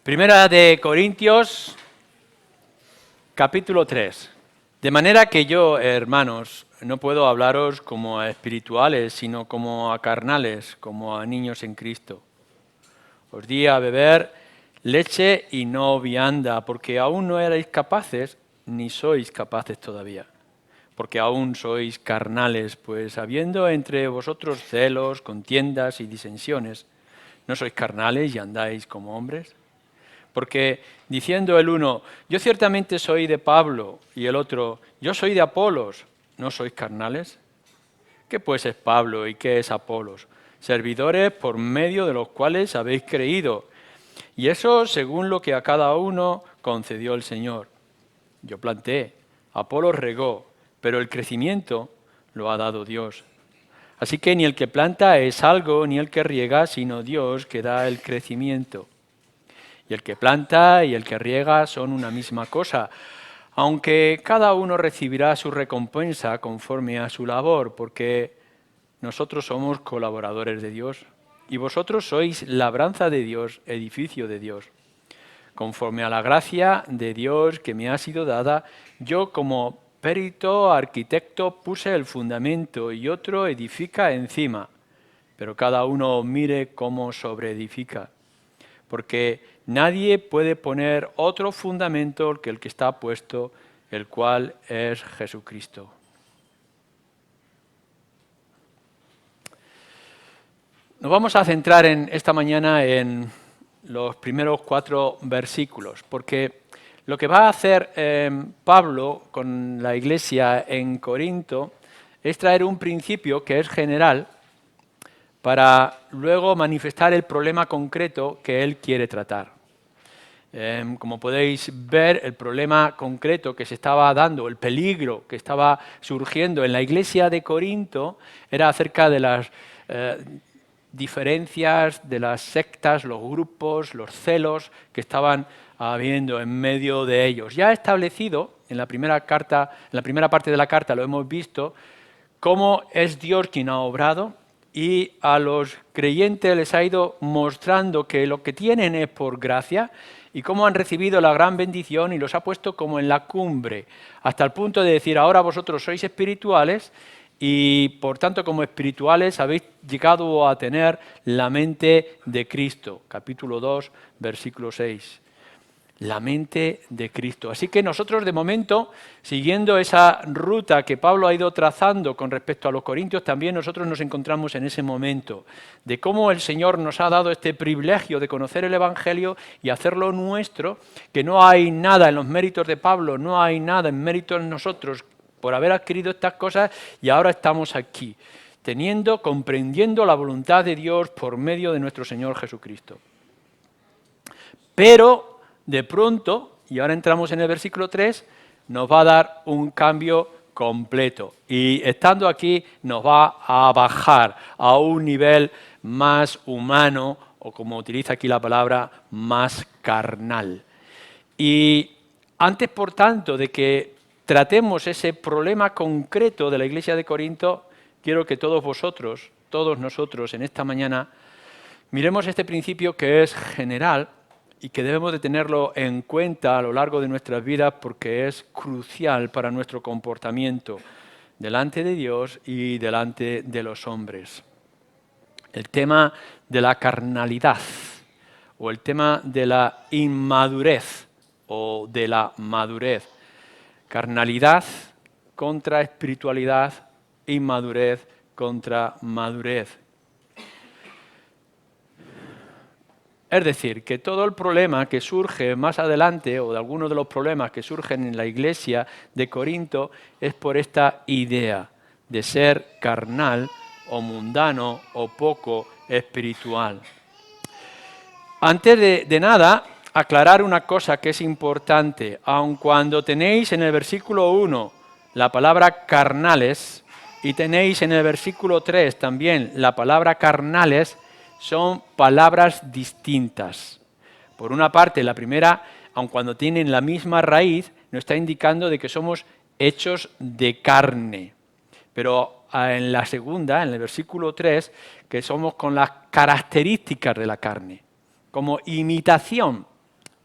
Primera de Corintios, capítulo 3. De manera que yo, hermanos, no puedo hablaros como a espirituales, sino como a carnales, como a niños en Cristo. Os di a beber leche y no vianda, porque aún no erais capaces, ni sois capaces todavía. Porque aún sois carnales, pues habiendo entre vosotros celos, contiendas y disensiones, ¿no sois carnales y andáis como hombres? Porque diciendo el uno, yo ciertamente soy de Pablo, y el otro, yo soy de Apolos, ¿no sois carnales? ¿Qué pues es Pablo y qué es Apolos? Servidores por medio de los cuales habéis creído, y eso según lo que a cada uno concedió el Señor. Yo planté, Apolos regó, pero el crecimiento lo ha dado Dios. Así que ni el que planta es algo, ni el que riega, sino Dios que da el crecimiento. Y el que planta y el que riega son una misma cosa, aunque cada uno recibirá su recompensa conforme a su labor, porque nosotros somos colaboradores de Dios, y vosotros sois labranza de Dios, edificio de Dios. Conforme a la gracia de Dios que me ha sido dada, yo como perito arquitecto puse el fundamento y otro edifica encima, pero cada uno mire cómo sobreedifica. Porque nadie puede poner otro fundamento que el que está puesto, el cual es Jesucristo. Nos vamos a centrar esta mañana en los primeros 4 versículos, porque lo que va a hacer Pablo con la iglesia en Corinto es traer un principio que es general para luego manifestar el problema concreto que él quiere tratar. Como podéis ver, el problema concreto que se estaba dando, el peligro que estaba surgiendo en la iglesia de Corinto era acerca de las diferencias, de las sectas, los grupos, los celos que estaban habiendo en medio de ellos. Ya establecido en la primera parte de la carta lo hemos visto, cómo es Dios quien ha obrado, y a los creyentes les ha ido mostrando que lo que tienen es por gracia y cómo han recibido la gran bendición y los ha puesto como en la cumbre, hasta el punto de decir, ahora vosotros sois espirituales y por tanto como espirituales habéis llegado a tener la mente de Cristo. Capítulo 2, versículo 6. La mente de Cristo. Así que nosotros de momento, siguiendo esa ruta que Pablo ha ido trazando con respecto a los corintios, también nosotros nos encontramos en ese momento de cómo el Señor nos ha dado este privilegio de conocer el Evangelio y hacerlo nuestro, que no hay nada en los méritos de Pablo, no hay nada en méritos en nosotros por haber adquirido estas cosas y ahora estamos aquí, comprendiendo la voluntad de Dios por medio de nuestro Señor Jesucristo. Pero de pronto, y ahora entramos en el versículo 3, nos va a dar un cambio completo. Y estando aquí nos va a bajar a un nivel más humano, o como utiliza aquí la palabra, más carnal. Y antes, por tanto, de que tratemos ese problema concreto de la iglesia de Corinto, quiero que todos vosotros, todos nosotros en esta mañana, miremos este principio que es general, y que debemos de tenerlo en cuenta a lo largo de nuestras vidas porque es crucial para nuestro comportamiento delante de Dios y delante de los hombres. El tema de la carnalidad o el tema de la inmadurez o de la madurez. Carnalidad contra espiritualidad, inmadurez contra madurez. Es decir, que todo el problema que surge más adelante, o de algunos de los problemas que surgen en la iglesia de Corinto, es por esta idea de ser carnal o mundano o poco espiritual. Antes de nada, aclarar una cosa que es importante. Aun cuando tenéis en el versículo 1 la palabra carnales y tenéis en el versículo 3 también la palabra carnales, son palabras distintas. Por una parte, la primera, aun cuando tienen la misma raíz, nos está indicando de que somos hechos de carne. Pero en la segunda, en el versículo 3, que somos con las características de la carne, como imitación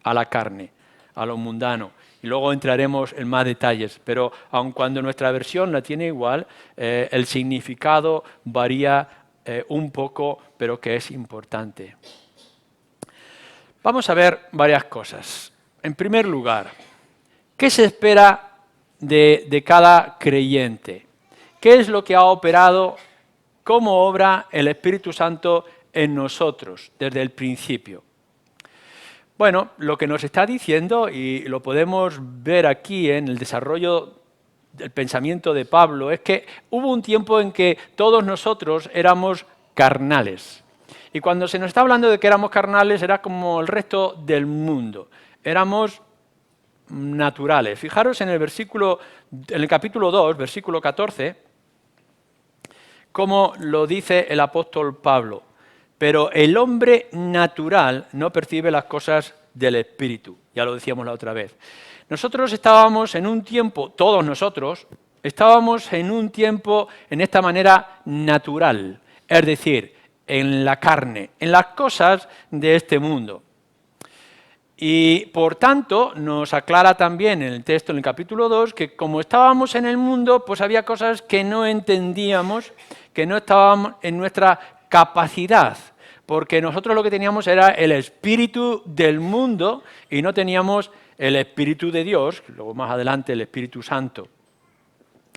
a la carne, a lo mundano. Y luego entraremos en más detalles, pero aun cuando nuestra versión la tiene igual, el significado varía un poco, pero que es importante. Vamos a ver varias cosas. En primer lugar, ¿qué se espera de cada creyente? ¿Qué es lo que ha operado, cómo obra el Espíritu Santo en nosotros desde el principio? Bueno, lo que nos está diciendo, y lo podemos ver aquí en el desarrollo del pensamiento de Pablo, es que hubo un tiempo en que todos nosotros éramos carnales. Y cuando se nos está hablando de que éramos carnales, era como el resto del mundo. Éramos naturales. Fijaros en el capítulo 2, versículo 14, cómo lo dice el apóstol Pablo. Pero el hombre natural no percibe las cosas del Espíritu. Ya lo decíamos la otra vez. Nosotros estábamos en un tiempo, todos nosotros, estábamos en un tiempo en esta manera natural. Es decir, en la carne, en las cosas de este mundo. Y por tanto, nos aclara también en el texto, en el capítulo 2, que como estábamos en el mundo, pues había cosas que no entendíamos, que no estaban en nuestra capacidad, porque nosotros lo que teníamos era el espíritu del mundo y no teníamos el Espíritu de Dios, luego más adelante el Espíritu Santo.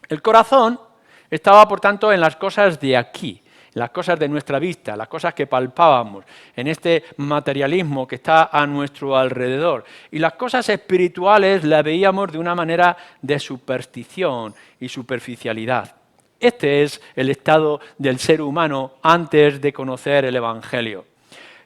El corazón estaba, por tanto, en las cosas de aquí, las cosas de nuestra vista, las cosas que palpábamos, en este materialismo que está a nuestro alrededor. Y las cosas espirituales las veíamos de una manera de superstición y superficialidad. Este es el estado del ser humano antes de conocer el Evangelio.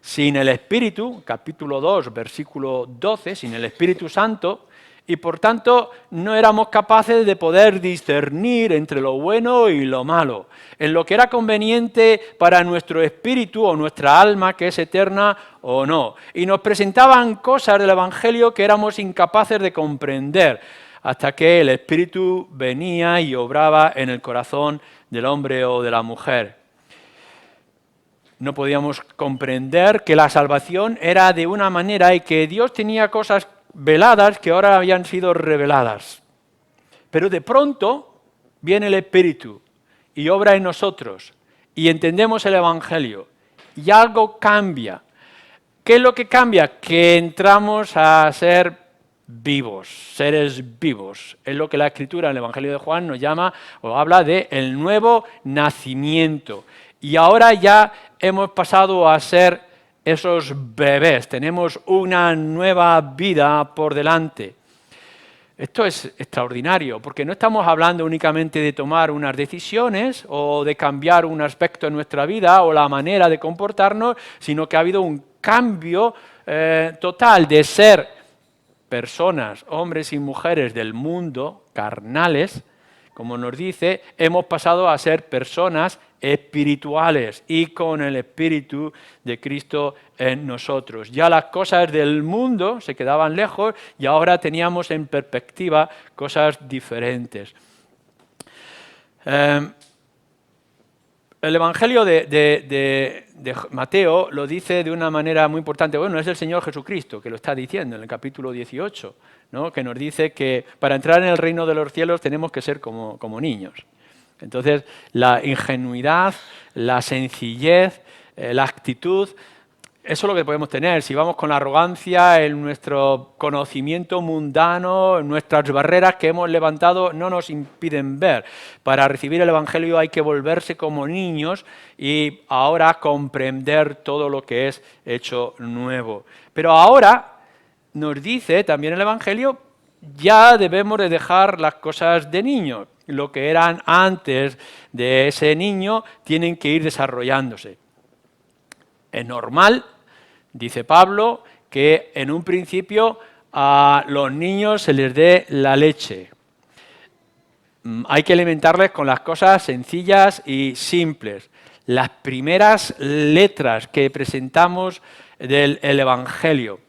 Sin el Espíritu, capítulo 2, versículo 12, sin el Espíritu Santo, y por tanto no éramos capaces de poder discernir entre lo bueno y lo malo, en lo que era conveniente para nuestro espíritu o nuestra alma, que es eterna o no. Y nos presentaban cosas del Evangelio que éramos incapaces de comprender, hasta que el Espíritu venía y obraba en el corazón del hombre o de la mujer. No podíamos comprender que la salvación era de una manera y que Dios tenía cosas veladas que ahora habían sido reveladas. Pero de pronto viene el Espíritu y obra en nosotros y entendemos el Evangelio y algo cambia. ¿Qué es lo que cambia? Que entramos a ser vivos, seres vivos. Es lo que la Escritura en el Evangelio de Juan nos llama o habla de el nuevo nacimiento. Y ahora ya hemos pasado a ser esos bebés, tenemos una nueva vida por delante. Esto es extraordinario, porque no estamos hablando únicamente de tomar unas decisiones o de cambiar un aspecto en nuestra vida o la manera de comportarnos, sino que ha habido un cambio total de ser personas, hombres y mujeres del mundo, carnales, como nos dice, hemos pasado a ser personas espirituales y con el Espíritu de Cristo en nosotros. Ya las cosas del mundo se quedaban lejos y ahora teníamos en perspectiva cosas diferentes. El Evangelio de Mateo lo dice de una manera muy importante. Bueno, es el Señor Jesucristo que lo está diciendo en el capítulo 18, ¿no? Que nos dice que para entrar en el reino de los cielos tenemos que ser como niños. Entonces, la ingenuidad, la sencillez, la actitud, eso es lo que podemos tener. Si vamos con la arrogancia en nuestro conocimiento mundano, en nuestras barreras que hemos levantado, no nos impiden ver. Para recibir el Evangelio hay que volverse como niños y ahora comprender todo lo que es hecho nuevo. Pero ahora nos dice también el Evangelio, ya debemos de dejar las cosas de niños. Lo que eran antes de ese niño tienen que ir desarrollándose. Es normal, dice Pablo, que en un principio a los niños se les dé la leche. Hay que alimentarles con las cosas sencillas y simples. Las primeras letras que presentamos del Evangelio.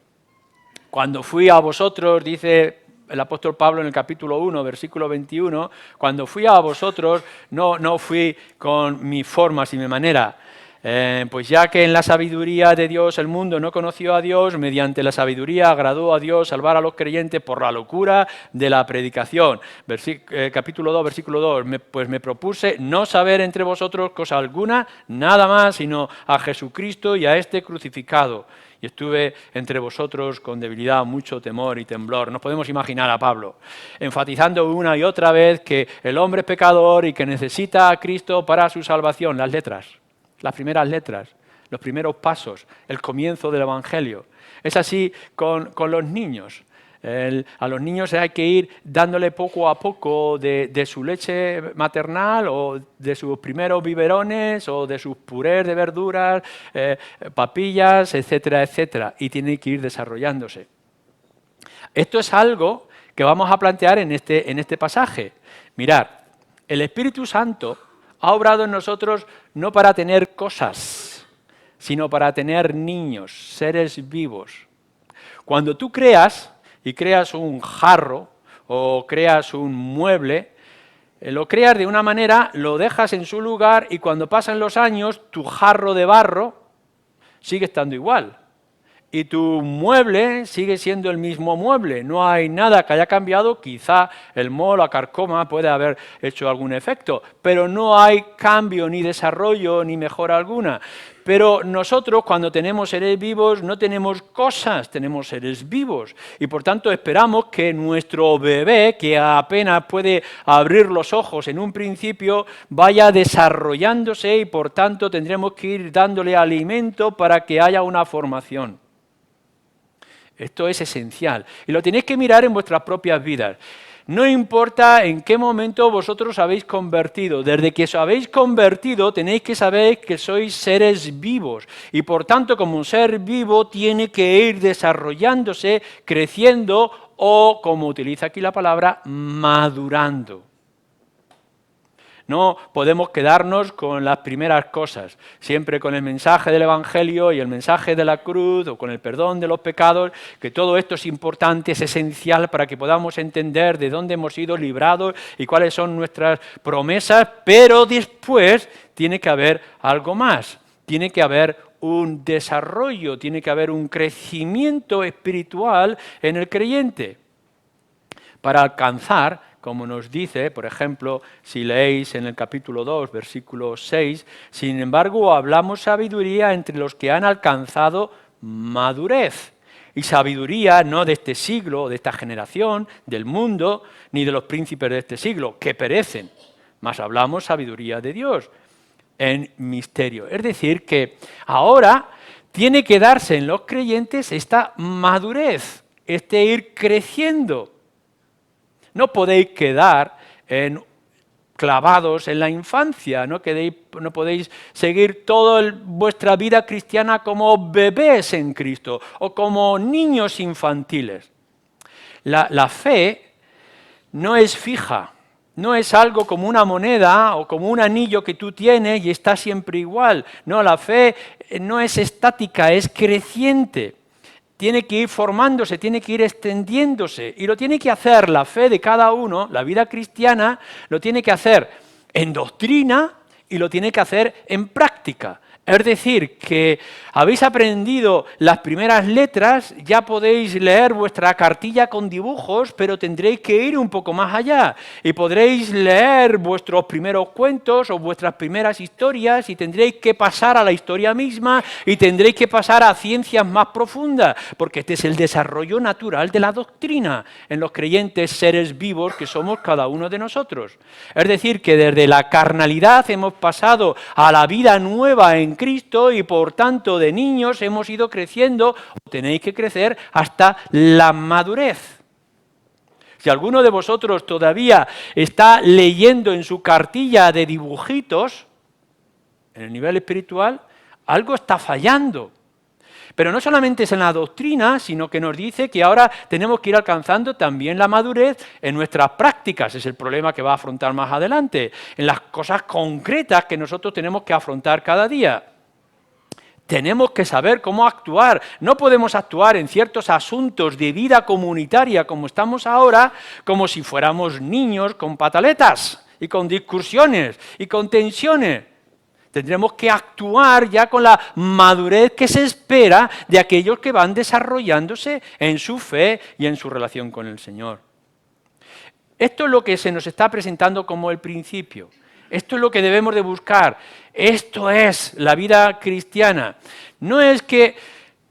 Cuando fui a vosotros, dice el apóstol Pablo en el capítulo 1, versículo 21, cuando fui a vosotros no fui con mis formas y mi manera. Pues ya que en la sabiduría de Dios el mundo no conoció a Dios, mediante la sabiduría agradó a Dios salvar a los creyentes por la locura de la predicación. Capítulo 2, versículo 2. Pues me propuse no saber entre vosotros cosa alguna, nada más, sino a Jesucristo y a este crucificado. Y estuve entre vosotros con debilidad, mucho temor y temblor. Nos podemos imaginar a Pablo enfatizando una y otra vez que el hombre es pecador y que necesita a Cristo para su salvación. Las primeras letras, los primeros pasos, el comienzo del Evangelio. Es así con los niños. A los niños hay que ir dándole poco a poco de su leche maternal o de sus primeros biberones o de sus purés de verduras, papillas, etcétera, etcétera. Y tiene que ir desarrollándose. Esto es algo que vamos a plantear en este pasaje. Mirad, el Espíritu Santo ha obrado en nosotros no para tener cosas, sino para tener niños, seres vivos. Cuando tú creas un jarro o creas un mueble, lo creas de una manera, lo dejas en su lugar y cuando pasan los años, tu jarro de barro sigue estando igual. Y tu mueble sigue siendo el mismo mueble, no hay nada que haya cambiado, quizá el moho, la carcoma puede haber hecho algún efecto, pero no hay cambio, ni desarrollo, ni mejora alguna. Pero nosotros cuando tenemos seres vivos no tenemos cosas, tenemos seres vivos y por tanto esperamos que nuestro bebé, que apenas puede abrir los ojos en un principio, vaya desarrollándose y por tanto tendremos que ir dándole alimento para que haya una formación. Esto es esencial y lo tenéis que mirar en vuestras propias vidas. No importa en qué momento vosotros habéis convertido, desde que os habéis convertido tenéis que saber que sois seres vivos y por tanto como un ser vivo tiene que ir desarrollándose, creciendo o, como utiliza aquí la palabra, madurando. No podemos quedarnos con las primeras cosas, siempre con el mensaje del Evangelio y el mensaje de la cruz o con el perdón de los pecados, que todo esto es importante, es esencial para que podamos entender de dónde hemos sido librados y cuáles son nuestras promesas, pero después tiene que haber algo más, tiene que haber un desarrollo, tiene que haber un crecimiento espiritual en el creyente para alcanzar. Como nos dice, por ejemplo, si leéis en el capítulo 2, versículo 6, sin embargo, hablamos sabiduría entre los que han alcanzado madurez. Y sabiduría no de este siglo, de esta generación, del mundo, ni de los príncipes de este siglo, que perecen. Mas hablamos sabiduría de Dios en misterio. Es decir, que ahora tiene que darse en los creyentes esta madurez, este ir creciendo. No podéis quedar clavados en la infancia, no podéis seguir toda vuestra vida cristiana como bebés en Cristo o como niños infantiles. La fe no es fija, no es algo como una moneda o como un anillo que tú tienes y está siempre igual. No, la fe no es estática, es creciente. Tiene que ir formándose, tiene que ir extendiéndose y lo tiene que hacer la fe de cada uno, la vida cristiana, lo tiene que hacer en doctrina y lo tiene que hacer en práctica. Es decir, que habéis aprendido las primeras letras, ya podéis leer vuestra cartilla con dibujos, pero tendréis que ir un poco más allá. Y podréis leer vuestros primeros cuentos o vuestras primeras historias y tendréis que pasar a la historia misma y tendréis que pasar a ciencias más profundas, porque este es el desarrollo natural de la doctrina en los creyentes seres vivos que somos cada uno de nosotros. Es decir, que desde la carnalidad hemos pasado a la vida nueva en Cristo y por tanto de niños hemos ido creciendo, tenéis que crecer hasta la madurez. Si alguno de vosotros todavía está leyendo en su cartilla de dibujitos, en el nivel espiritual, algo está fallando. Pero no solamente es en la doctrina, sino que nos dice que ahora tenemos que ir alcanzando también la madurez en nuestras prácticas. Es el problema que va a afrontar más adelante, en las cosas concretas que nosotros tenemos que afrontar cada día. Tenemos que saber cómo actuar. No podemos actuar en ciertos asuntos de vida comunitaria como estamos ahora, como si fuéramos niños con pataletas y con discusiones y con tensiones. Tendremos que actuar ya con la madurez que se espera de aquellos que van desarrollándose en su fe y en su relación con el Señor. Esto es lo que se nos está presentando como el principio. Esto es lo que debemos de buscar. Esto es la vida cristiana. No es que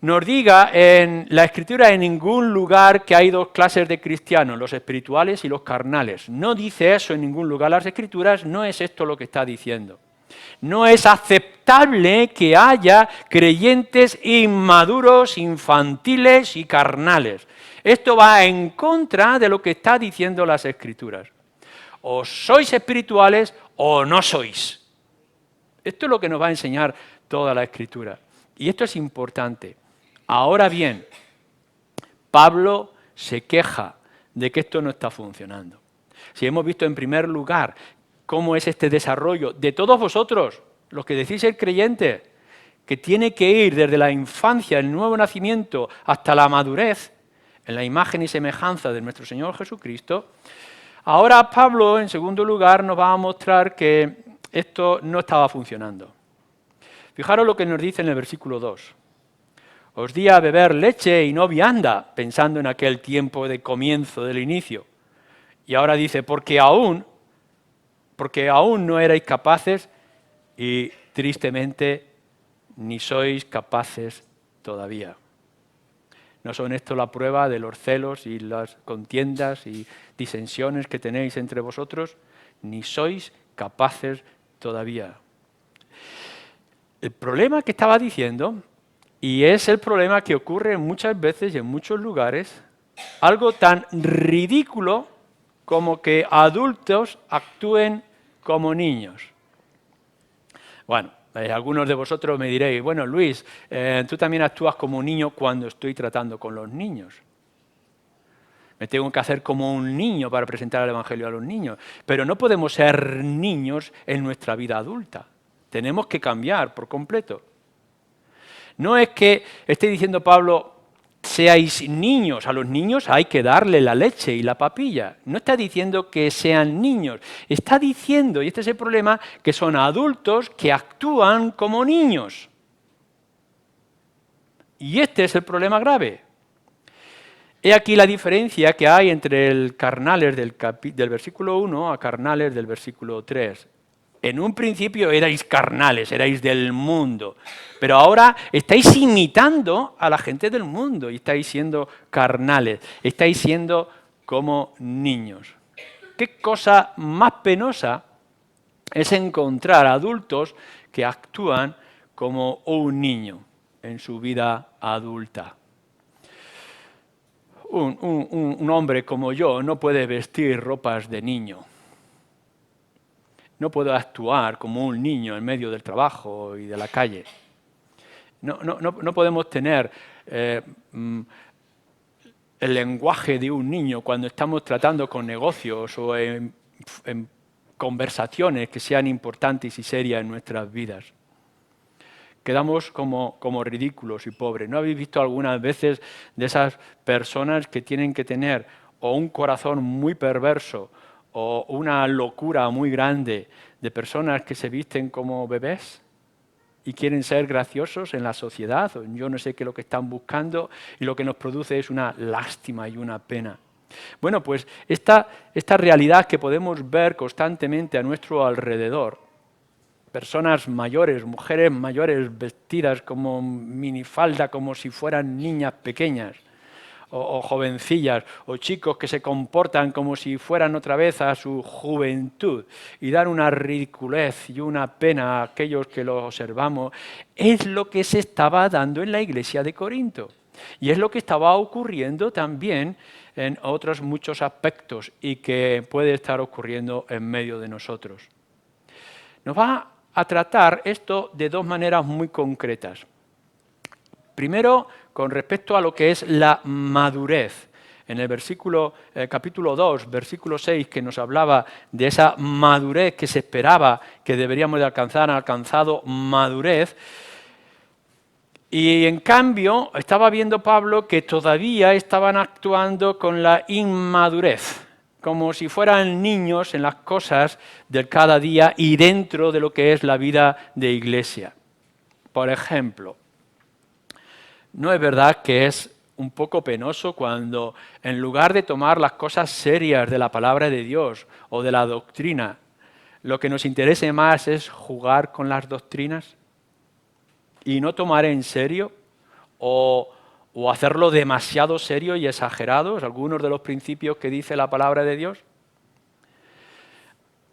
nos diga en la Escritura en ningún lugar que hay dos clases de cristianos, los espirituales y los carnales. No dice eso en ningún lugar las Escrituras, no es esto lo que está diciendo. No es aceptable que haya creyentes inmaduros, infantiles y carnales. Esto va en contra de lo que está diciendo las Escrituras. O sois espirituales o no sois. Esto es lo que nos va a enseñar toda la Escritura. Y esto es importante. Ahora bien, Pablo se queja de que esto no está funcionando. Si hemos visto en primer lugar cómo es este desarrollo de todos vosotros, los que decís ser creyentes, que tiene que ir desde la infancia, el nuevo nacimiento, hasta la madurez, en la imagen y semejanza de nuestro Señor Jesucristo. Ahora Pablo, en segundo lugar, nos va a mostrar que esto no estaba funcionando. Fijaros lo que nos dice en el versículo 2. Os di a beber leche y no vianda, pensando en aquel tiempo de comienzo, del inicio. Y ahora dice, porque aún no erais capaces y tristemente ni sois capaces todavía. ¿No son esto la prueba de los celos y las contiendas y disensiones que tenéis entre vosotros? Ni sois capaces todavía. El problema que estaba diciendo, y es el problema que ocurre muchas veces y en muchos lugares, algo tan ridículo como que adultos actúen como niños. Bueno, algunos de vosotros me diréis, bueno, Luis, tú también actúas como un niño cuando estoy tratando con los niños. Me tengo que hacer como un niño para presentar el Evangelio a los niños. Pero no podemos ser niños en nuestra vida adulta. Tenemos que cambiar por completo. No es que esté diciendo Pablo, seáis niños. A los niños hay que darle la leche y la papilla. No está diciendo que sean niños. Está diciendo, y este es el problema, que son adultos que actúan como niños. Y este es el problema grave. He aquí la diferencia que hay entre el carnales del versículo 1 a carnales del versículo 3. En un principio erais carnales, erais del mundo, pero ahora estáis imitando a la gente del mundo y estáis siendo carnales, estáis siendo como niños. ¿Qué cosa más penosa es encontrar adultos que actúan como un niño en su vida adulta? Un hombre como yo no puede vestir ropas de niño. No puedo actuar como un niño en medio del trabajo y de la calle. No podemos tener el lenguaje de un niño cuando estamos tratando con negocios o en conversaciones que sean importantes y serias en nuestras vidas. Quedamos como ridículos y pobres. ¿No habéis visto algunas veces de esas personas que tienen que tener o un corazón muy perverso o una locura muy grande de personas que se visten como bebés y quieren ser graciosos en la sociedad? Yo no sé qué es lo que están buscando y lo que nos produce es una lástima y una pena. Bueno, pues esta realidad que podemos ver constantemente a nuestro alrededor, personas mayores, mujeres mayores vestidas como minifalda, como si fueran niñas pequeñas, o jovencillas, o chicos que se comportan como si fueran otra vez a su juventud y dan una ridiculez y una pena a aquellos que lo observamos, es lo que se estaba dando en la iglesia de Corinto. Y es lo que estaba ocurriendo también en otros muchos aspectos y que puede estar ocurriendo en medio de nosotros. Nos va a tratar esto de dos maneras muy concretas. Primero, con respecto a lo que es la madurez. En el capítulo 2, versículo 6, que nos hablaba de esa madurez que se esperaba que deberíamos de alcanzar, han alcanzado madurez. Y en cambio, estaba viendo Pablo que todavía estaban actuando con la inmadurez, como si fueran niños en las cosas del cada día y dentro de lo que es la vida de iglesia. Por ejemplo, ¿no es verdad que es un poco penoso cuando en lugar de tomar las cosas serias de la palabra de Dios o de la doctrina, lo que nos interese más es jugar con las doctrinas y no tomar en serio o hacerlo demasiado serio y exagerados algunos de los principios que dice la palabra de Dios?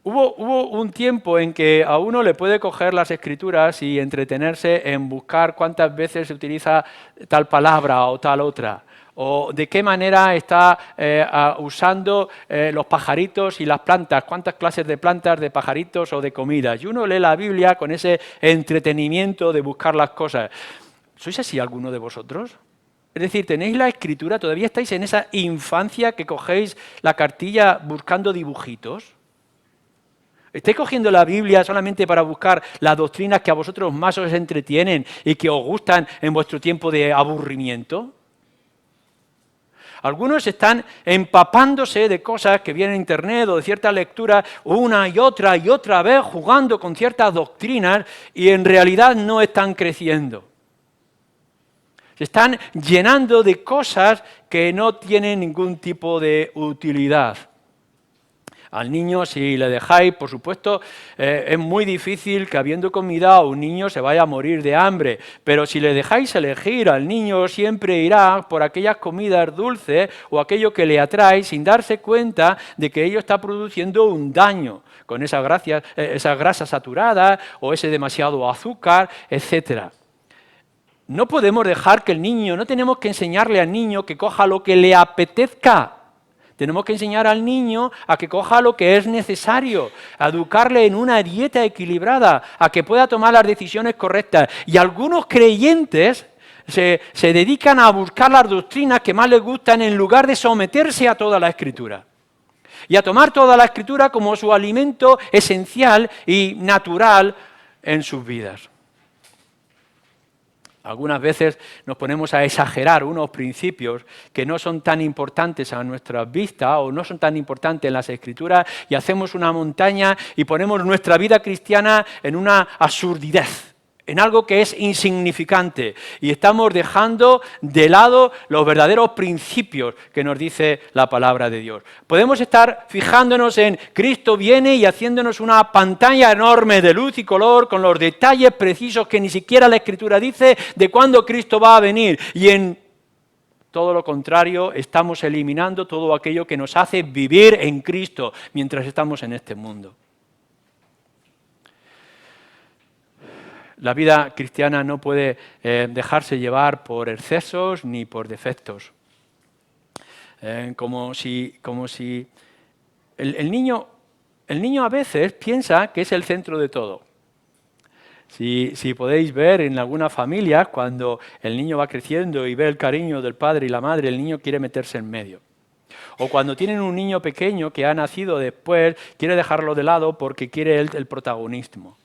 Hubo un tiempo en que a uno le puede coger las escrituras y entretenerse en buscar cuántas veces se utiliza tal palabra o tal otra, o de qué manera está usando los pajaritos y las plantas, cuántas clases de plantas, de pajaritos o de comidas. Y uno lee la Biblia con ese entretenimiento de buscar las cosas. ¿Sois así alguno de vosotros? Es decir, ¿tenéis la escritura? ¿Todavía estáis en esa infancia que cogéis la cartilla buscando dibujitos? ¿Estáis cogiendo la Biblia solamente para buscar las doctrinas que a vosotros más os entretienen y que os gustan en vuestro tiempo de aburrimiento? Algunos están empapándose de cosas que vienen en Internet o de ciertas lecturas una y otra vez jugando con ciertas doctrinas y en realidad no están creciendo. Se están llenando de cosas que no tienen ningún tipo de utilidad. Al niño, si le dejáis, por supuesto, es muy difícil que habiendo comida un niño se vaya a morir de hambre, pero si le dejáis elegir, al niño siempre irá por aquellas comidas dulces o aquello que le atrae sin darse cuenta de que ello está produciendo un daño con esas grasas saturadas o ese demasiado azúcar, etcétera. No podemos dejar que el niño, no tenemos que enseñarle al niño que coja lo que le apetezca. Tenemos que enseñar al niño a que coja lo que es necesario, a educarle en una dieta equilibrada, a que pueda tomar las decisiones correctas. Y algunos creyentes se dedican a buscar las doctrinas que más les gustan en lugar de someterse a toda la Escritura. Y a tomar toda la Escritura como su alimento esencial y natural en sus vidas. Algunas veces nos ponemos a exagerar unos principios que no son tan importantes a nuestra vista o no son tan importantes en las Escrituras y hacemos una montaña y ponemos nuestra vida cristiana en una absurdidad, en algo que es insignificante y estamos dejando de lado los verdaderos principios que nos dice la palabra de Dios. Podemos estar fijándonos en Cristo viene y haciéndonos una pantalla enorme de luz y color con los detalles precisos que ni siquiera la Escritura dice de cuándo Cristo va a venir y en todo lo contrario estamos eliminando todo aquello que nos hace vivir en Cristo mientras estamos en este mundo. La vida cristiana no puede dejarse llevar por excesos ni por defectos. Como si el niño a veces piensa que es el centro de todo. Si podéis ver en algunas familias, cuando el niño va creciendo y ve el cariño del padre y la madre, el niño quiere meterse en medio. O cuando tienen un niño pequeño que ha nacido después, quiere dejarlo de lado porque quiere el protagonismo.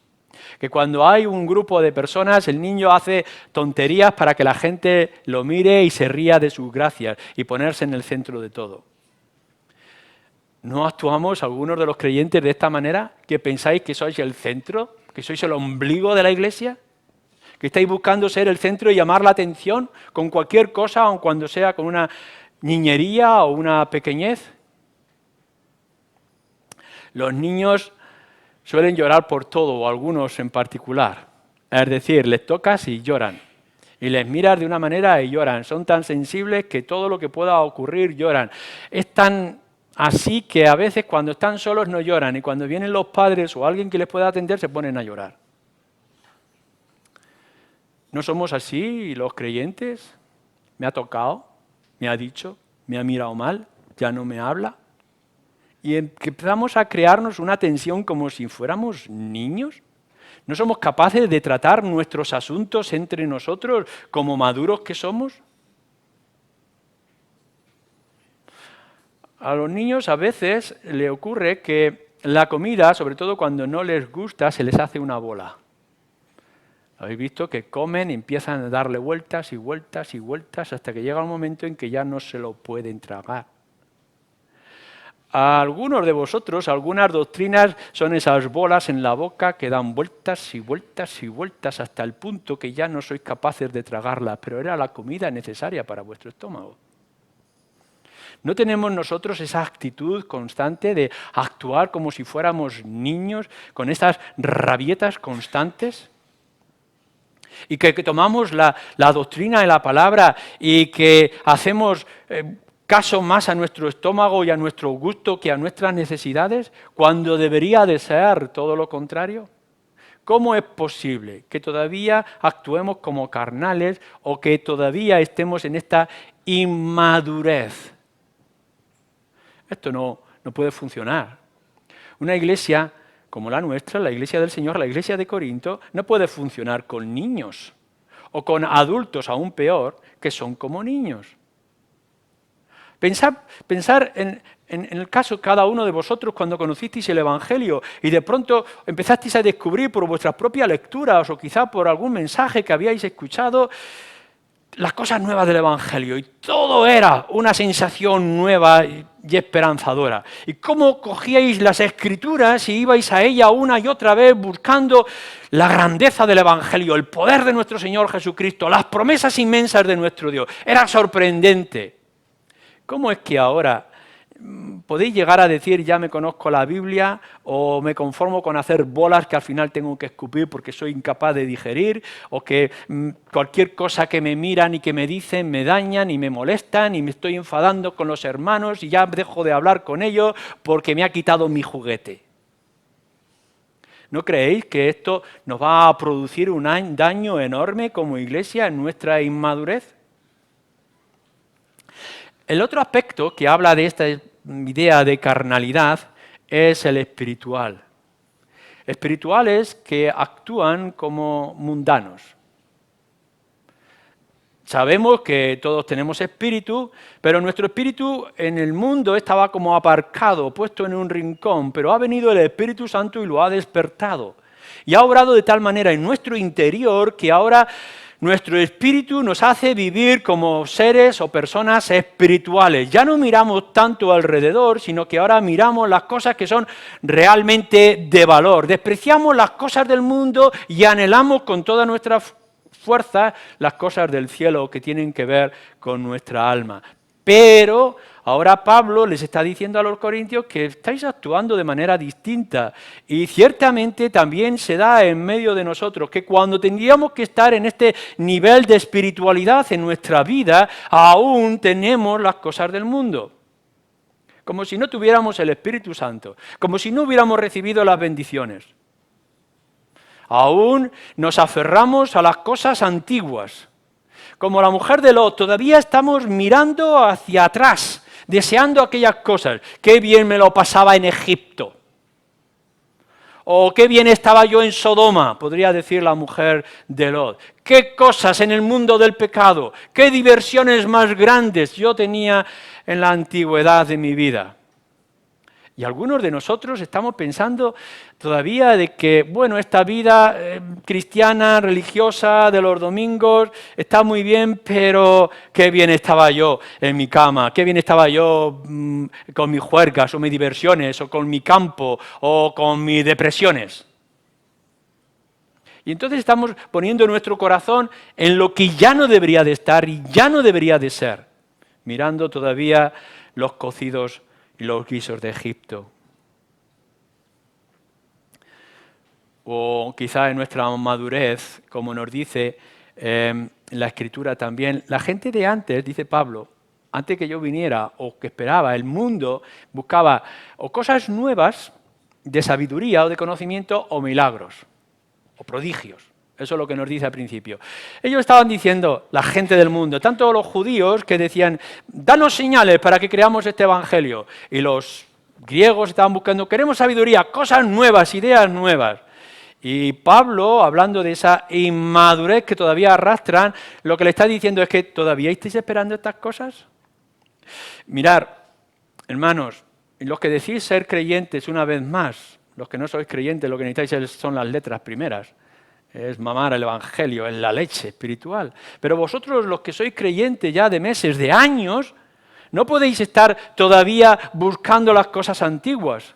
Que cuando hay un grupo de personas, el niño hace tonterías para que la gente lo mire y se ría de sus gracias y ponerse en el centro de todo. ¿No actuamos algunos de los creyentes de esta manera? ¿Que pensáis que sois el centro? ¿Que sois el ombligo de la iglesia? ¿Que estáis buscando ser el centro y llamar la atención con cualquier cosa, aun cuando sea con una niñería o una pequeñez? Los niños suelen llorar por todo, o algunos en particular. Es decir, les tocas y lloran. Y les miras de una manera y lloran. Son tan sensibles que todo lo que pueda ocurrir lloran. Es tan así que a veces cuando están solos no lloran y cuando vienen los padres o alguien que les pueda atender se ponen a llorar. ¿No somos así los creyentes? Me ha tocado, me ha dicho, me ha mirado mal, ya no me habla. Y empezamos a crearnos una tensión como si fuéramos niños. ¿No somos capaces de tratar nuestros asuntos entre nosotros como maduros que somos? A los niños a veces le ocurre que la comida, sobre todo cuando no les gusta, se les hace una bola. ¿Habéis visto? Que comen y empiezan a darle vueltas y vueltas y vueltas hasta que llega un momento en que ya no se lo pueden tragar. A algunos de vosotros, algunas doctrinas son esas bolas en la boca que dan vueltas y vueltas y vueltas hasta el punto que ya no sois capaces de tragarlas, pero era la comida necesaria para vuestro estómago. ¿No tenemos nosotros esa actitud constante de actuar como si fuéramos niños, con estas rabietas constantes? Y que tomamos la doctrina de la palabra y que hacemos caso más a nuestro estómago y a nuestro gusto que a nuestras necesidades, cuando debería de ser todo lo contrario. ¿Cómo es posible que todavía actuemos como carnales o que todavía estemos en esta inmadurez? Esto no puede funcionar. Una iglesia como la nuestra, la iglesia del Señor, la iglesia de Corinto, no puede funcionar con niños o con adultos, aún peor, que son como niños. Pensar en el caso de cada uno de vosotros cuando conocisteis el Evangelio y de pronto empezasteis a descubrir por vuestras propias lecturas o quizá por algún mensaje que habíais escuchado las cosas nuevas del Evangelio, y todo era una sensación nueva y esperanzadora. Y cómo cogíais las Escrituras y ibais a ella una y otra vez buscando la grandeza del Evangelio, el poder de nuestro Señor Jesucristo, las promesas inmensas de nuestro Dios. Era sorprendente. ¿Cómo es que ahora podéis llegar a decir ya me conozco la Biblia o me conformo con hacer bolas que al final tengo que escupir porque soy incapaz de digerir, o que cualquier cosa que me miran y que me dicen me dañan y me molestan y me estoy enfadando con los hermanos y ya dejo de hablar con ellos porque me ha quitado mi juguete? ¿No creéis que esto nos va a producir un daño enorme como iglesia en nuestra inmadurez? El otro aspecto que habla de esta idea de carnalidad es el espiritual. Espirituales que actúan como mundanos. Sabemos que todos tenemos espíritu, pero nuestro espíritu en el mundo estaba como aparcado, puesto en un rincón, pero ha venido el Espíritu Santo y lo ha despertado. Y ha obrado de tal manera en nuestro interior que ahora nuestro espíritu nos hace vivir como seres o personas espirituales. Ya no miramos tanto alrededor, sino que ahora miramos las cosas que son realmente de valor. Despreciamos las cosas del mundo y anhelamos con toda nuestra fuerza las cosas del cielo que tienen que ver con nuestra alma. Pero ahora Pablo les está diciendo a los corintios que estáis actuando de manera distinta, y ciertamente también se da en medio de nosotros que cuando tendríamos que estar en este nivel de espiritualidad en nuestra vida, aún tenemos las cosas del mundo. Como si no tuviéramos el Espíritu Santo, como si no hubiéramos recibido las bendiciones. Aún nos aferramos a las cosas antiguas. Como la mujer de Lot, todavía estamos mirando hacia atrás, deseando aquellas cosas. Qué bien me lo pasaba en Egipto. O qué bien estaba yo en Sodoma, podría decir la mujer de Lot. Qué cosas en el mundo del pecado, qué diversiones más grandes yo tenía en la antigüedad de mi vida. Y algunos de nosotros estamos pensando todavía de que, bueno, esta vida cristiana, religiosa, de los domingos, está muy bien, pero qué bien estaba yo en mi cama, qué bien estaba yo con mis juergas, o mis diversiones, o con mi campo, o con mis depresiones. Y entonces estamos poniendo nuestro corazón en lo que ya no debería de estar y ya no debería de ser, mirando todavía los cocidos y los guisos de Egipto. O quizá en nuestra madurez, como nos dice la Escritura también, la gente de antes, dice Pablo, antes que yo viniera o que esperaba, el mundo buscaba o cosas nuevas de sabiduría o de conocimiento o milagros o prodigios. Eso es lo que nos dice al principio. Ellos estaban diciendo, la gente del mundo, tanto los judíos que decían, danos señales para que creamos este evangelio. Y los griegos estaban buscando, queremos sabiduría, cosas nuevas, ideas nuevas. Y Pablo, hablando de esa inmadurez que todavía arrastran, lo que le está diciendo es que ¿todavía estáis esperando estas cosas? Mirad, hermanos, los que decís ser creyentes una vez más, los que no sois creyentes, lo que necesitáis son las letras primeras. Es mamar el evangelio, es la leche espiritual. Pero vosotros, los que sois creyentes ya de meses, de años, No podéis estar todavía buscando las cosas antiguas,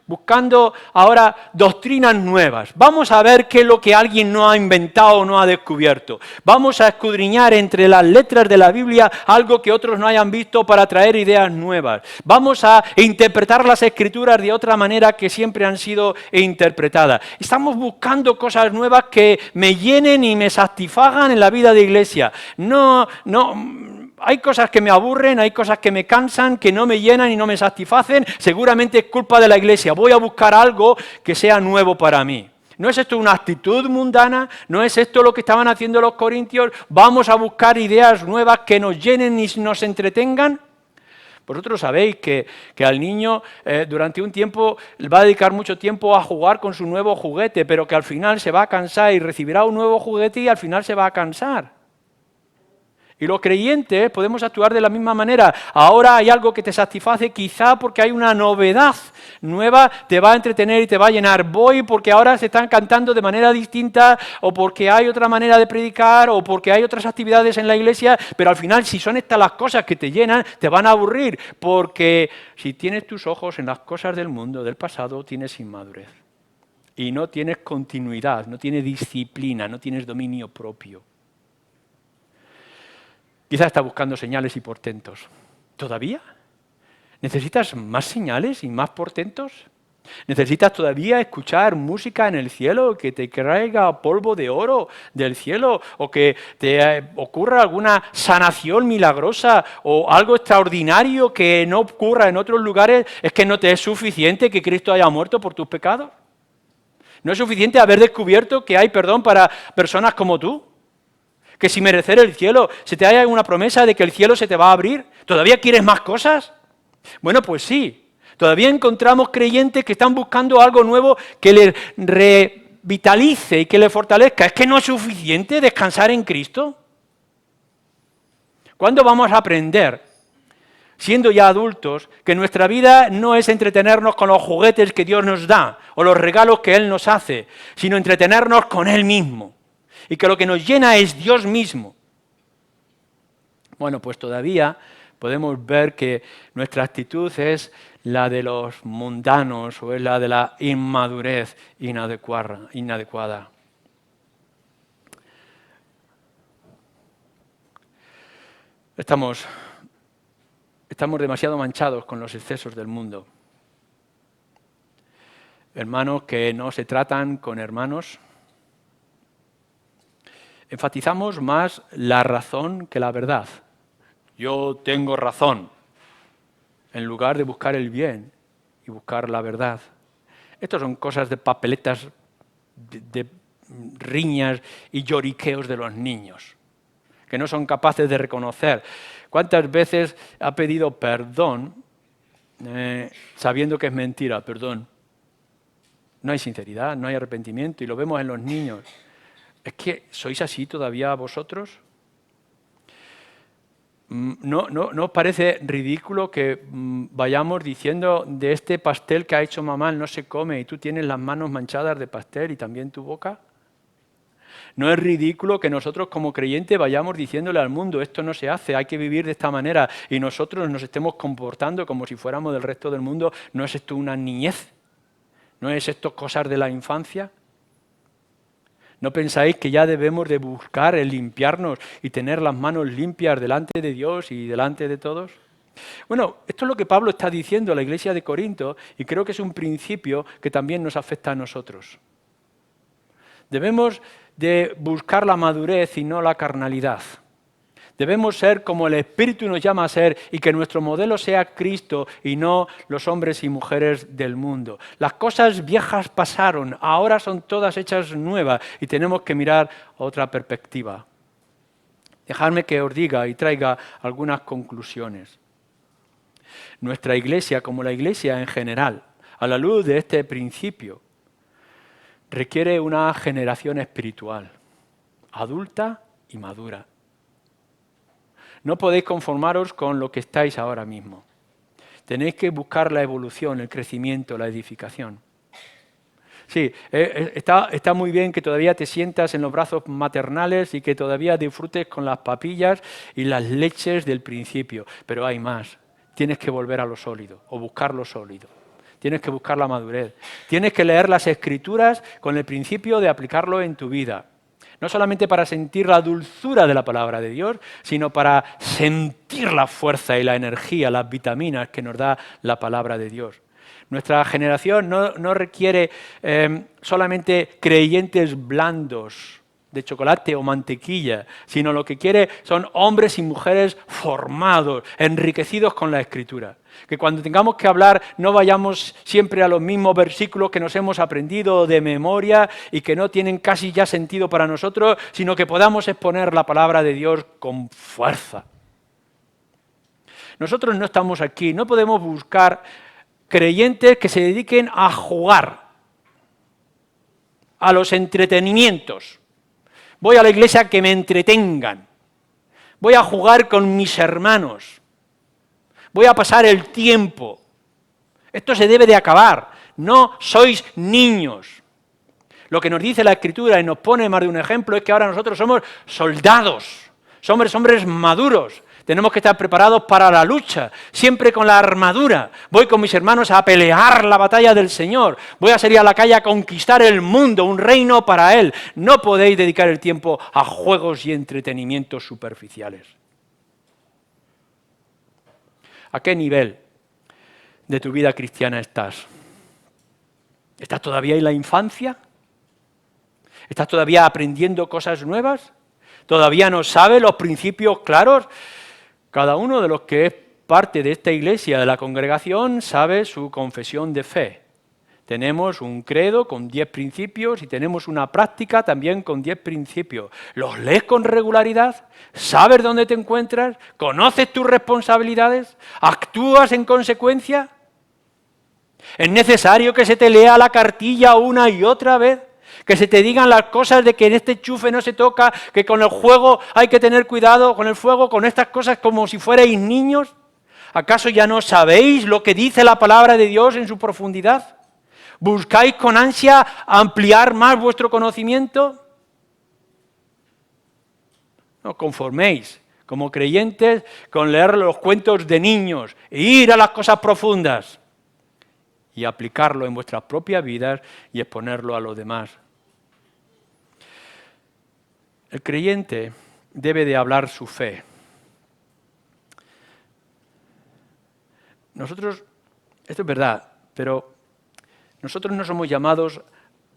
buscando ahora doctrinas nuevas. Vamos a ver qué es lo que alguien no ha inventado o no ha descubierto. Vamos a escudriñar entre las letras de la Biblia algo que otros no hayan visto para traer ideas nuevas. Vamos a interpretar las Escrituras de otra manera que siempre han sido interpretadas. Estamos buscando cosas nuevas que me llenen y me satisfagan en la vida de iglesia. Hay cosas que me aburren, hay cosas que me cansan, que no me llenan y no me satisfacen. Seguramente es culpa de la iglesia. Voy a buscar algo que sea nuevo para mí. ¿No es esto una actitud mundana? ¿No es esto lo que estaban haciendo los corintios? ¿Vamos a buscar ideas nuevas que nos llenen y nos entretengan? Vosotros sabéis que al niño durante un tiempo va a dedicar mucho tiempo a jugar con su nuevo juguete, pero que al final se va a cansar y recibirá un nuevo juguete y al final se va a cansar. Y los creyentes podemos actuar de la misma manera. Ahora hay algo que te satisface, quizá porque hay una novedad nueva, te va a entretener y te va a llenar. Voy porque ahora se están cantando de manera distinta, o porque hay otra manera de predicar, o porque hay otras actividades en la iglesia, pero al final, si son estas las cosas que te llenan, te van a aburrir, porque si tienes tus ojos en las cosas del mundo, del pasado, tienes inmadurez. Y no tienes continuidad, no tienes disciplina, no tienes dominio propio. Quizás está buscando señales y portentos. ¿Todavía? ¿Necesitas más señales y más portentos? ¿Necesitas todavía escuchar música en el cielo que te traiga polvo de oro del cielo? ¿O que te ocurra alguna sanación milagrosa o algo extraordinario que no ocurra en otros lugares? ¿Es que no te es suficiente que Cristo haya muerto por tus pecados? ¿No es suficiente haber descubierto que hay perdón para personas como tú? Que sin merecer el cielo, se te haya una promesa de que el cielo se te va a abrir. ¿Todavía quieres más cosas? Bueno, pues sí. Todavía encontramos creyentes que están buscando algo nuevo que les revitalice y que les fortalezca. ¿Es que no es suficiente descansar en Cristo? ¿Cuándo vamos a aprender, siendo ya adultos, que nuestra vida no es entretenernos con los juguetes que Dios nos da o los regalos que Él nos hace, sino entretenernos con Él mismo? Y que lo que nos llena es Dios mismo. Bueno, pues todavía podemos ver que nuestra actitud la de los mundanos o es la de la inmadurez inadecuada. Estamos demasiado manchados con los excesos del mundo. Hermanos que no se tratan con hermanos. Enfatizamos más la razón que la verdad. Yo tengo razón, en lugar de buscar el bien y buscar la verdad. Estas son cosas de papeletas, de riñas y lloriqueos de los niños, que no son capaces de reconocer. ¿Cuántas veces ha pedido perdón sabiendo que es mentira? Perdón. No hay sinceridad, no hay arrepentimiento y lo vemos en los niños. ¿Es que sois así todavía vosotros? ¿No os parece ridículo que vayamos diciendo de este pastel que ha hecho mamá no se come y tú tienes las manos manchadas de pastel y también tu boca? ¿No es ridículo que nosotros como creyentes vayamos diciéndole al mundo esto no se hace, hay que vivir de esta manera y nosotros nos estemos comportando como si fuéramos del resto del mundo? ¿No es esto una niñez? ¿No es esto cosas de la infancia? ¿No pensáis que ya debemos de buscar el limpiarnos y tener las manos limpias delante de Dios y delante de todos? Bueno, esto es lo que Pablo está diciendo a la iglesia de Corinto y creo que es un principio que también nos afecta a nosotros. Debemos de buscar la madurez y no la carnalidad. Debemos ser como el Espíritu nos llama a ser y que nuestro modelo sea Cristo y no los hombres y mujeres del mundo. Las cosas viejas pasaron, ahora son todas hechas nuevas y tenemos que mirar otra perspectiva. Dejadme que os diga y traiga algunas conclusiones. Nuestra iglesia, como la iglesia en general, a la luz de este principio, requiere una generación espiritual, adulta y madura. No podéis conformaros con lo que estáis ahora mismo. Tenéis que buscar la evolución, el crecimiento, la edificación. Sí, está muy bien que todavía te sientas en los brazos maternales y que todavía disfrutes con las papillas y las leches del principio, pero hay más. tienes que volver a lo sólido o buscar lo sólido. Tienes que buscar la madurez. Tienes que leer las Escrituras con el principio de aplicarlo en tu vida. No solamente para sentir la dulzura de la palabra de Dios, sino para sentir la fuerza y la energía, las vitaminas que nos da la palabra de Dios. Nuestra generación no requiere solamente creyentes blandos de chocolate o mantequilla, sino lo que quiere son hombres y mujeres formados, enriquecidos con la Escritura. Que cuando tengamos que hablar no vayamos siempre a los mismos versículos que nos hemos aprendido de memoria y que no tienen casi ya sentido para nosotros, sino que podamos exponer la palabra de Dios con fuerza. Nosotros no estamos aquí, no podemos buscar creyentes que se dediquen a jugar, a los entretenimientos. Voy a la iglesia a que me entretengan. Voy a jugar con mis hermanos. Voy a pasar el tiempo. Esto se debe de acabar. No sois niños. Lo que nos dice la Escritura y nos pone más de un ejemplo es que ahora nosotros somos soldados. Somos hombres maduros. Tenemos que estar preparados para la lucha, siempre con la armadura. Voy con mis hermanos a pelear la batalla del Señor. Voy a salir a la calle a conquistar el mundo, un reino para Él. No podéis dedicar el tiempo a juegos y entretenimientos superficiales. ¿A qué nivel de tu vida cristiana estás? ¿Estás todavía en la infancia? ¿Estás todavía aprendiendo cosas nuevas? ¿Todavía no sabes los principios claros? Cada uno de los que es parte de esta iglesia, de la congregación, sabe su confesión de fe. Tenemos un credo con 10 principios y tenemos una práctica también con 10 principios. ¿Los lees con regularidad? ¿Sabes dónde te encuentras? ¿Conoces tus responsabilidades? ¿Actúas en consecuencia? ¿Es necesario que se te lea la cartilla una y otra vez? ¿Que se te digan las cosas de que en este enchufe no se toca, que con el juego hay que tener cuidado, con el fuego, con estas cosas como si fuerais niños? ¿Acaso ya no sabéis lo que dice la palabra de Dios en su profundidad? ¿Buscáis con ansia ampliar más vuestro conocimiento? No os conforméis, como creyentes, con leer los cuentos de niños e ir a las cosas profundas y aplicarlo en vuestras propias vidas y exponerlo a los demás. El creyente debe de hablar su fe. Nosotros, esto es verdad, pero nosotros no somos llamados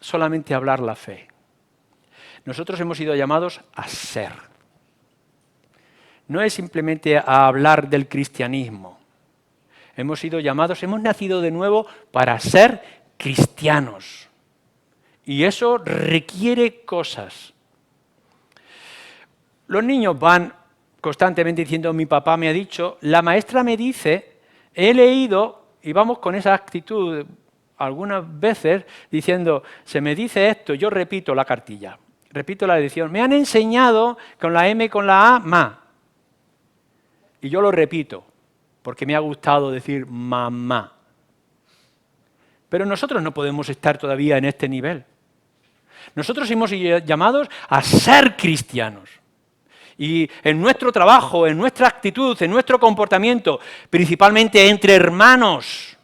solamente a hablar la fe. Nosotros hemos sido llamados a ser. No es simplemente a hablar del cristianismo. Hemos sido llamados, hemos nacido de nuevo para ser cristianos. Y eso requiere cosas. Los niños van constantemente diciendo, mi papá me ha dicho, la maestra me dice, he leído, y vamos con esa actitud algunas veces diciendo, se me dice esto, yo repito la cartilla, repito la lección, me han enseñado con la M y con la A, ma. Y yo lo repito, porque me ha gustado decir mamá. Pero nosotros no podemos estar todavía en este nivel. Nosotros hemos sido llamados a ser cristianos. Y en nuestro trabajo, en nuestra actitud, en nuestro comportamiento, principalmente entre hermanos,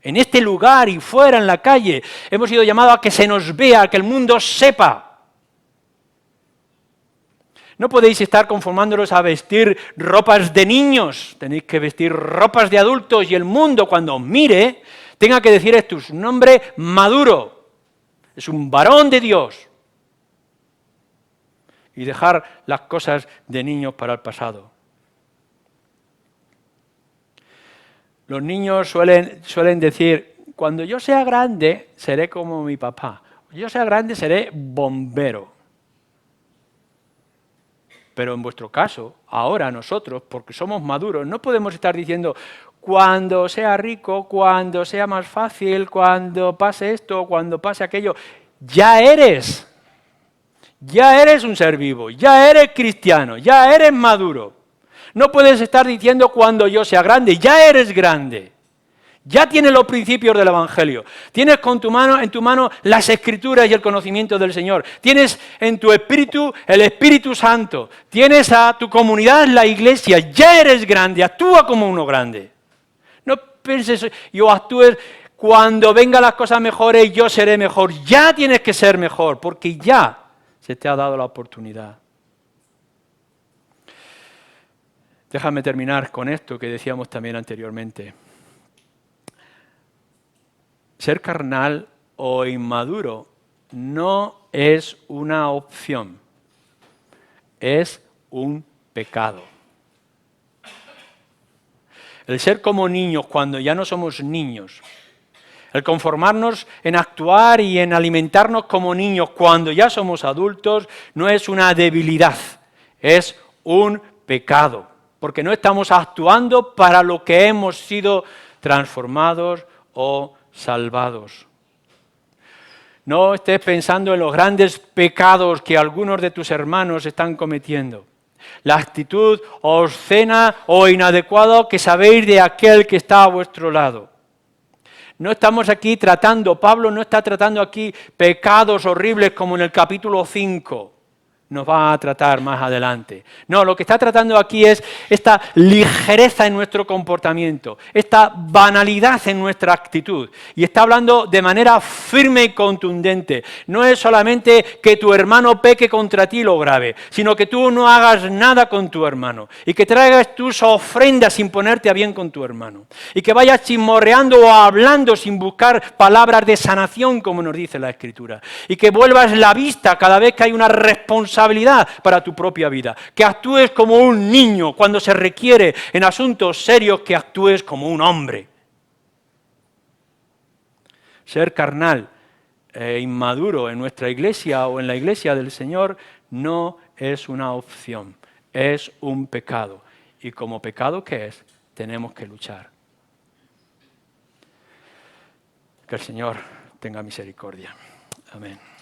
en este lugar y fuera, en la calle, hemos sido llamados a que se nos vea, a que el mundo sepa. No podéis estar conformándolos a vestir ropas de niños, tenéis que vestir ropas de adultos y el mundo cuando os mire tenga que decir esto es un hombre maduro, es un varón de Dios. Y dejar las cosas de niños para el pasado. Los niños suelen decir, cuando yo sea grande seré como mi papá, cuando yo sea grande seré bombero. Pero en vuestro caso, ahora nosotros, porque somos maduros, no podemos estar diciendo, cuando sea rico, cuando sea más fácil, cuando pase esto, cuando pase aquello, ya eres un ser vivo, ya eres cristiano, ya eres maduro. No puedes estar diciendo cuando yo sea grande, ya eres grande. Ya tienes los principios del Evangelio. Tienes en tu mano las Escrituras y el conocimiento del Señor. Tienes en tu espíritu el Espíritu Santo. Tienes a tu comunidad, la iglesia. Ya eres grande, actúa como uno grande. No pienses, yo actúe cuando vengan las cosas mejores, yo seré mejor. Ya tienes que ser mejor, porque ya se te ha dado la oportunidad. Déjame terminar con esto que decíamos también anteriormente. Ser carnal o inmaduro no es una opción, es un pecado. El ser como niños cuando ya no somos niños, el conformarnos en actuar y en alimentarnos como niños cuando ya somos adultos, no es una debilidad, es un pecado, porque no estamos actuando para lo que hemos sido transformados o salvados. No estés pensando en los grandes pecados que algunos de tus hermanos están cometiendo. La actitud obscena o inadecuada que sabéis de aquel que está a vuestro lado. No estamos aquí tratando, Pablo no está tratando aquí pecados horribles como en el capítulo 5. Nos va a tratar más adelante. No, lo que está tratando aquí es esta ligereza en nuestro comportamiento, esta banalidad en nuestra actitud. Y está hablando de manera firme y contundente. No es solamente que tu hermano peque contra ti lo grave, sino que tú no hagas nada con tu hermano y que traigas tus ofrendas sin ponerte a bien con tu hermano. Y que vayas chismorreando o hablando sin buscar palabras de sanación, como nos dice la Escritura. Y que vuelvas la vista cada vez que hay una responsabilidad para tu propia vida, que actúes como un niño cuando se requiere en asuntos serios que actúes como un hombre. Ser carnal e inmaduro en nuestra iglesia o en la iglesia del Señor no es una opción, es un pecado. Y como pecado que es, tenemos que luchar. Que el Señor tenga misericordia. Amén.